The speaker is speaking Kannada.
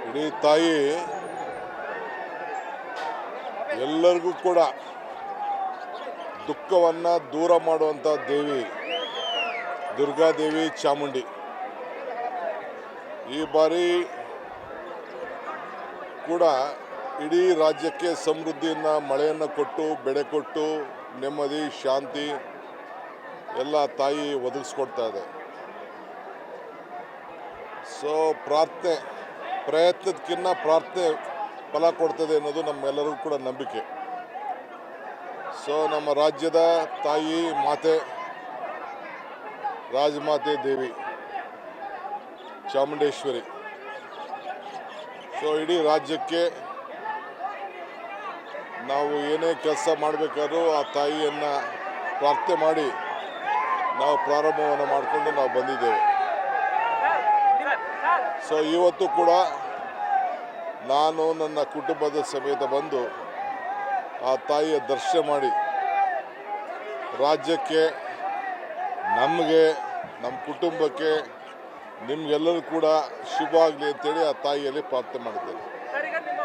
ಇಡೀ ತಾಯಿ ಎಲ್ಲರಿಗೂ ಕೂಡ ದುಃಖವನ್ನು ದೂರ ಮಾಡುವಂಥ ದೇವಿ ದುರ್ಗಾದೇವಿ ಚಾಮುಂಡಿ. ಈ ಬಾರಿ ಕೂಡ ಇಡೀ ರಾಜ್ಯಕ್ಕೆ ಸಮೃದ್ಧಿಯನ್ನು, ಮಳೆಯನ್ನು ಕೊಟ್ಟು, ಬೆಳೆ ಕೊಟ್ಟು, ನೆಮ್ಮದಿ ಶಾಂತಿ ಎಲ್ಲ ತಾಯಿ ಒದಗಿಸ್ಕೊಡ್ತಾ ಇದೆ. ಸೊ ಪ್ರಯತ್ನದಕ್ಕಿಂತ ಪ್ರಾರ್ಥನೆ ಫಲ ಕೊಡ್ತದೆ ಅನ್ನೋದು ನಮ್ಮೆಲ್ಲರಿಗೂ ಕೂಡ ನಂಬಿಕೆ. ಸೊ ನಮ್ಮ ರಾಜ್ಯದ ತಾಯಿ ಮಾತೆ ರಾಜಮಾತೆ ದೇವಿ ಚಾಮುಂಡೇಶ್ವರಿ ಸೊ ಇಡೀ ರಾಜ್ಯಕ್ಕೆ ನಾವು ಏನೇ ಕೆಲಸ ಮಾಡಬೇಕಾದ್ರೂ ಆ ತಾಯಿಯನ್ನು ಪ್ರಾರ್ಥನೆ ಮಾಡಿ ನಾವು ಪ್ರಾರಂಭವನ್ನು ಮಾಡಿಕೊಂಡು ನಾವು ಬಂದಿದ್ದೇವೆ. ಸೊ ಇವತ್ತು ಕೂಡ ನಾನು ನನ್ನ ಕುಟುಂಬದ ಸಮೇತ ಬಂದು ಆ ತಾಯಿಯ ದರ್ಶನ ಮಾಡಿ ರಾಜ್ಯಕ್ಕೆ, ನಮಗೆ, ನಮ್ಮ ಕುಟುಂಬಕ್ಕೆ, ನಿಮಗೆಲ್ಲರೂ ಕೂಡ ಶುಭ ಆಗಲಿ ಅಂತೇಳಿ ಆ ತಾಯಿಯಲ್ಲಿ ಪ್ರಾರ್ಥನೆ ಮಾಡಿದ್ದೇನೆ.